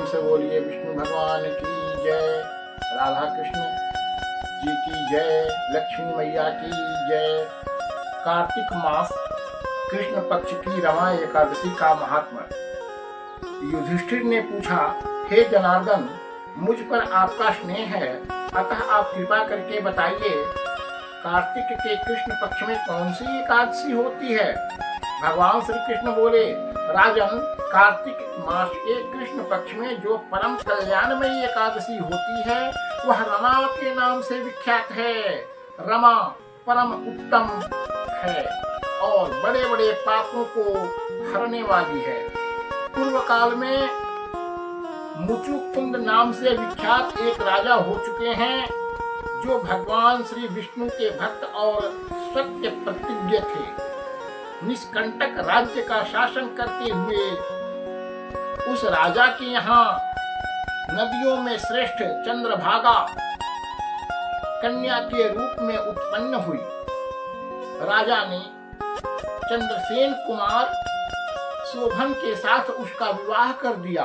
से बोलिए विष्णु भगवान की जय, राधा कृष्ण जी की जय, लक्ष्मी मैया की जय। कार्तिक मास कृष्ण पक्ष की रमा एकादशी का महात्मा। युधिष्ठिर ने पूछा, हे जनार्दन, मुझ पर आपका स्नेह है, अतः आप कृपा करके बताइए, कार्तिक के कृष्ण पक्ष में कौन सी एकादशी होती है? भगवान श्री कृष्ण बोले, राजन, कार्तिक मास के कृष्ण पक्ष में जो परम कल्याणमयी एकादशी होती है वह रमा के नाम से विख्यात है। रमा परम उत्तम है और बड़े बड़े पापों को हरने वाली है। पूर्व काल में मुचुकुंद नाम से विख्यात एक राजा हो चुके हैं जो भगवान श्री विष्णु के भक्त और सत्य प्रतिज्ञ थे। निष्कंटक राज्य का शासन करते हुए उस राजा के यहाँ नदियों में श्रेष्ठ चंद्रभागा कन्या के रूप में उत्पन्न हुई। राजा ने चंद्रसेन कुमार शोभन के साथ उसका विवाह कर दिया।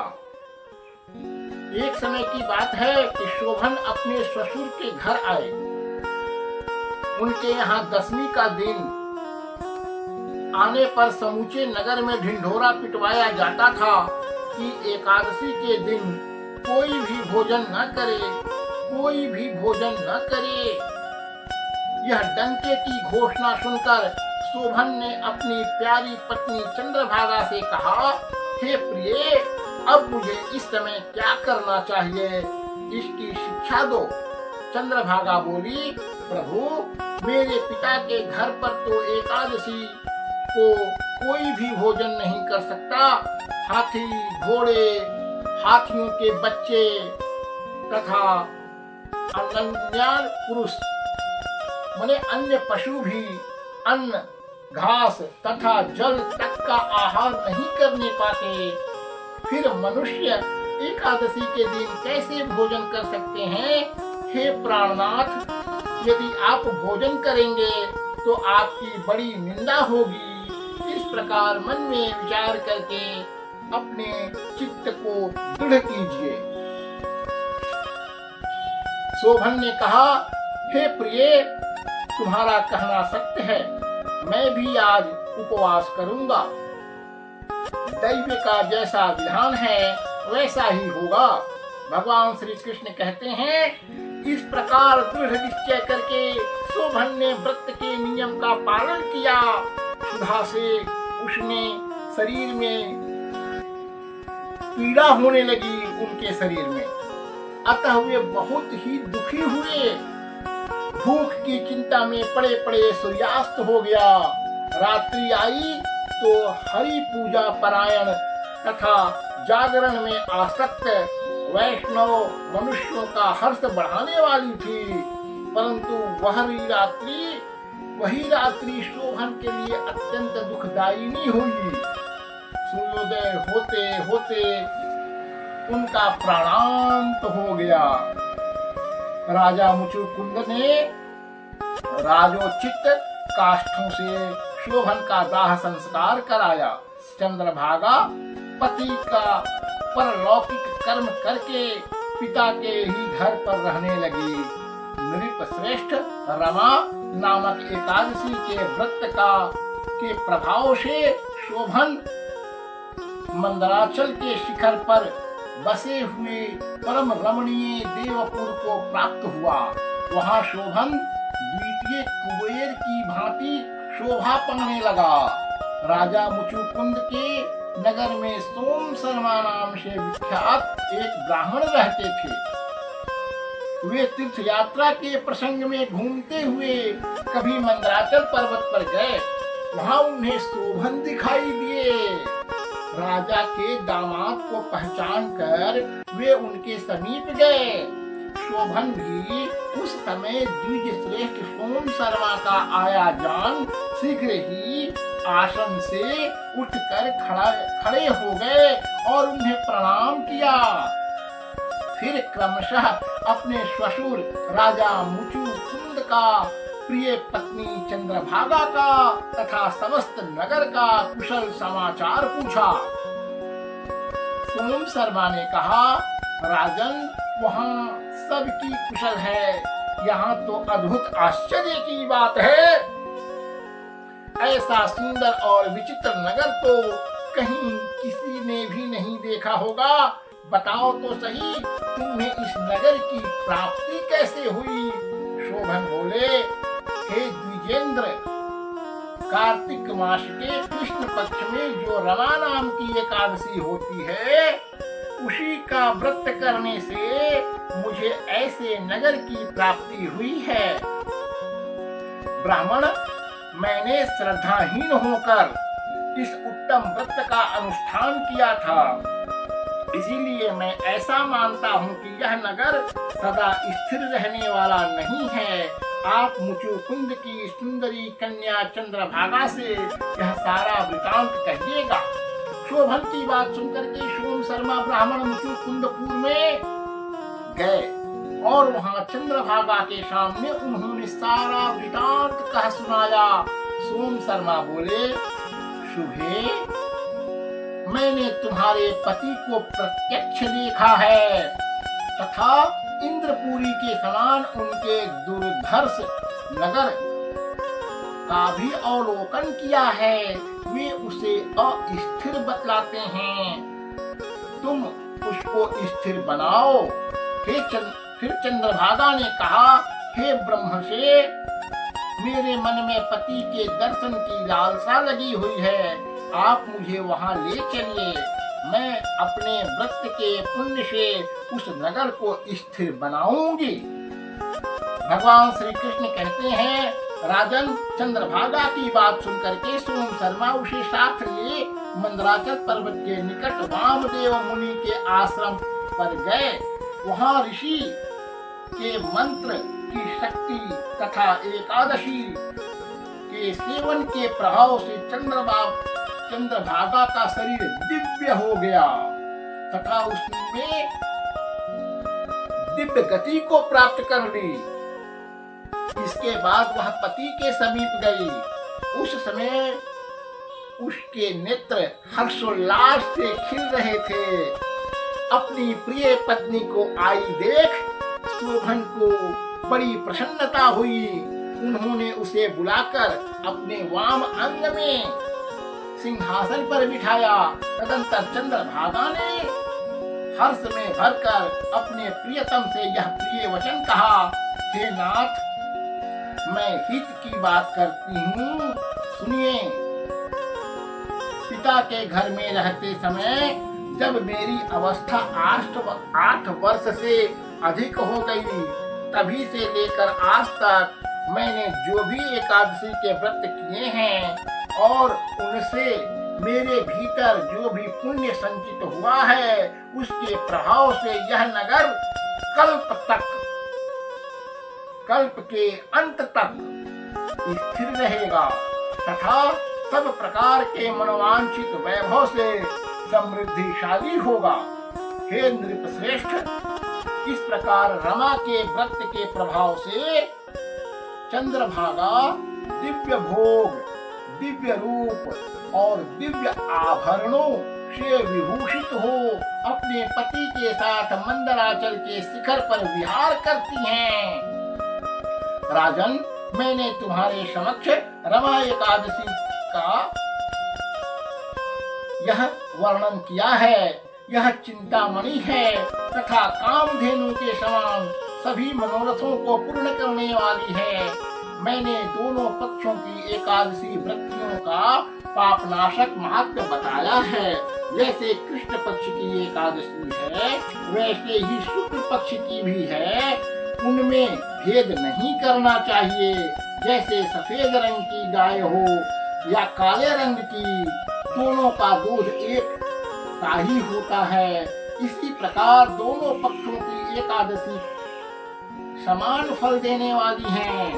एक समय की बात है कि शोभन अपने ससुर के घर आए। उनके यहाँ दशमी का दिन आने पर समूचे नगर में ढिंढोरा पिटवाया जाता था कि एकादशी के दिन कोई भी भोजन न करे, कोई भी भोजन न करे। यह डंके की घोषणा सुनकर शोभन ने अपनी प्यारी पत्नी चंद्रभागा से कहा, हे प्रिय, अब मुझे इस समय क्या करना चाहिए, इसकी शिक्षा दो। चंद्रभागा बोली, प्रभु, मेरे पिता के घर पर तो एकादशी को कोई भी भोजन नहीं कर सकता। हाथी, घोड़े, हाथियों के बच्चे तथा अन्य पुरुष माने अन्य पशु भी अन्न, घास तथा जल तक का आहार नहीं करने पाते। फिर मनुष्य एकादशी के दिन कैसे भोजन कर सकते हैं? हे प्राणनाथ, यदि आप भोजन करेंगे तो आपकी बड़ी निंदा होगी। इस प्रकार मन में विचार करके अपने चित्त को दृढ़ कीजिए। शोभन ने कहा, हे प्रिय, तुम्हारा कहना सत्य है, मैं भी आज उपवास करूंगा। दैव का जैसा विधान है वैसा ही होगा। भगवान श्री कृष्ण कहते हैं, इस प्रकार दृढ़ निश्चय करके शोभन ने व्रत के नियम का पालन किया। सुधा से उसने शरीर में पीड़ा होने लगी उनके शरीर में, अतः वे बहुत ही दुखी हुए। भूख की चिंता में पड़े पड़े सूर्यास्त हो गया। रात्रि आई तो हरि पूजा परायण तथा जागरण में आसक्त वैष्णव मनुष्यों का हर्ष बढ़ाने वाली थी, परंतु वही रात्रि शोभन के लिए अत्यंत दुखदायिनी हुई। सूर्योदय होते होते उनका प्राणांत हो गया। राजा मुचुकुंद ने राजोचित काष्ठों से शोभन का दाह संस्कार कराया। चंद्रभागा पति का परलौकिक कर्म करके पिता के ही घर पर रहने लगी। नृप श्रेष्ठ रमा नामक एकादशी के व्रत के प्रभाव से शोभन मंदराचल के शिखर पर बसे हुए परम रमणीय देवपुर को प्राप्त हुआ। वहाँ शोभन द्वितीय कुबेर की भांति शोभा पाने लगा। राजा मुचुकुंद के नगर में सोम शर्मा नाम से विख्यात एक ब्राह्मण रहते थे। वे तीर्थ यात्रा के प्रसंग में घूमते हुए कभी मंदराचल पर्वत पर गए। वहाँ उन्हें शोभन दिखाई दिए। राजा के दामाद को पहचान कर वे उनके समीप गए। शोभन भी उस समय द्विज श्रेष्ठ सोम शर्मा का आया जान शीघ्र ही आसन से उठकर खड़े हो गए और उन्हें प्रणाम किया। फिर क्रमशः अपने ससुर राजा मुचुकुंद का, प्रिय पत्नी चंद्रभागा का तथा समस्त नगर का कुशल समाचार पूछा। सोम शर्मा ने कहा, राजन, वहाँ सबकी कुशल है, यहाँ तो अद्भुत आश्चर्य की बात है। ऐसा सुंदर और विचित्र नगर तो कहीं किसी ने भी नहीं देखा होगा। बताओ तो सही, तुम्हें इस नगर की प्राप्ति कैसे हुई? शोभन बोले, हे द्विजेंद्र, कार्तिक मास के कृष्ण पक्ष में जो रमा नाम की एकादशी होती है, उसी का व्रत करने से मुझे ऐसे नगर की प्राप्ति हुई है। ब्राह्मण, मैंने श्रद्धाहीन होकर इस उत्तम व्रत का अनुष्ठान किया था, इसीलिए मैं ऐसा मानता हूँ कि यह नगर सदा स्थिर रहने वाला नहीं है। आप मुचुकुंद की सुंदरी कन्या चंद्रभागा से यह सारा वृतांत कहिएगा। शोभन की बात सुनकर के सोम शर्मा ब्राह्मण मुचुकुंदपुर में गए और वहाँ चंद्रभागा के सामने उन्होंने सारा वृतांत कह सुनाया। सोम शर्मा बोले, शुभे, मैंने तुम्हारे पति को प्रत्यक्ष देखा है तथा इंद्रपुरी के समान उनके दुर्धर्ष नगर का भी अवलोकन किया है। वे उसे अस्थिर बतलाते हैं, तुम उसको स्थिर बनाओ। फिर चंद्रभागा ने कहा, हे ब्रह्मर्षि, मेरे मन में पति के दर्शन की लालसा लगी हुई है, आप मुझे वहां ले चलिए। मैं अपने व्रत के पुण्य से उस नगर को स्थिर बनाऊंगी। भगवान श्री कृष्ण कहते हैं, राजन, चंद्रभागा की बात सुनकर के सोम शर्मा उसे साथ ले मंदराचल पर्वत के निकट वामदेव मुनि के आश्रम पर गए। वहाँ ऋषि के मंत्र की शक्ति तथा एकादशी के सेवन के प्रभाव से चंद्रभागा का शरीर दिव्य हो गया तथा उसमें दिव्य गति को प्राप्त कर ली। इसके बाद वह पति के समीप गई। उस समय उसके नेत्र हर्षोल्लास से खिल रहे थे। अपनी प्रिय पत्नी को आई देख शोभन को बड़ी प्रसन्नता हुई। उन्होंने उसे बुलाकर अपने वाम अंग में सिंहासन पर बिठाया। तदंतर चंद्रभागा ने हर्ष में भरकर अपने प्रियतम से यह प्रिय वचन कहा, हे नाथ, मैं हित की बात करती हूँ, सुनिए। पिता के घर में रहते समय जब मेरी अवस्था 8 वर्ष से अधिक हो गई, तभी से लेकर आज तक मैंने जो भी एकादशी के व्रत किए हैं और उनसे मेरे भीतर जो भी पुण्य संचित हुआ है, उसके प्रभाव से यह नगर कल्प के अंत तक स्थिर रहेगा तथा सब प्रकार के मनोवांछित वैभव से समृद्धिशाली होगा। हे नृपश्रेष्ठ, इस प्रकार रमा के व्रत के प्रभाव से चंद्रभागा दिव्य भोग, दिव्य रूप और दिव्य आभरणों से विभूषित हो अपने पति के साथ मंदराचल के शिखर पर विहार करती हैं। राजन, मैंने तुम्हारे समक्ष रमा एकादशी का यह वर्णन किया है। यह चिंतामणि है तथा कामधेनु के समान सभी मनोरथों को पूर्ण करने वाली है। मैंने दोनों पक्षों की एकादशी व्रतियों का पापनाशक महत्व बताया है। जैसे कृष्ण पक्ष की एकादशी है, वैसे ही शुक्ल पक्ष की भी है। उनमें भेद नहीं करना चाहिए। जैसे सफेद रंग की गाय हो या काले रंग की, दोनों का दूध एक सा ही होता है। इसी प्रकार दोनों पक्षों की एकादशी समान फल देने वाली है।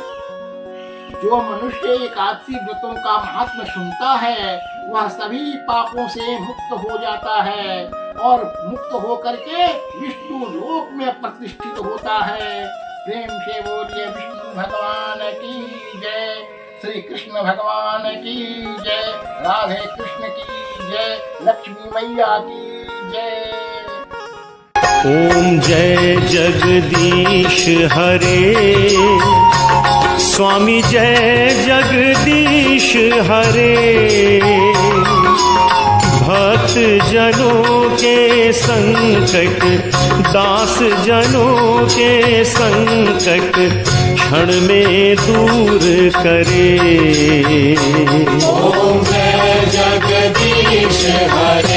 जो मनुष्य एकादशी व्रतों का महात्म सुनता है, वह सभी पापों से मुक्त हो जाता है और मुक्त होकर के विष्णु लोक में प्रतिष्ठित होता है। प्रेम से बोलिए विष्णु भगवान की जय, श्री कृष्ण भगवान की जय, राधे कृष्ण की जय, लक्ष्मी मैया की जय। ओम जय जगदीश हरे, स्वामी जय जगदीश हरे। भक्त जनों के संकट, दास जनों के संकट क्षण में दूर करे। ओम जय जगदीश हरे,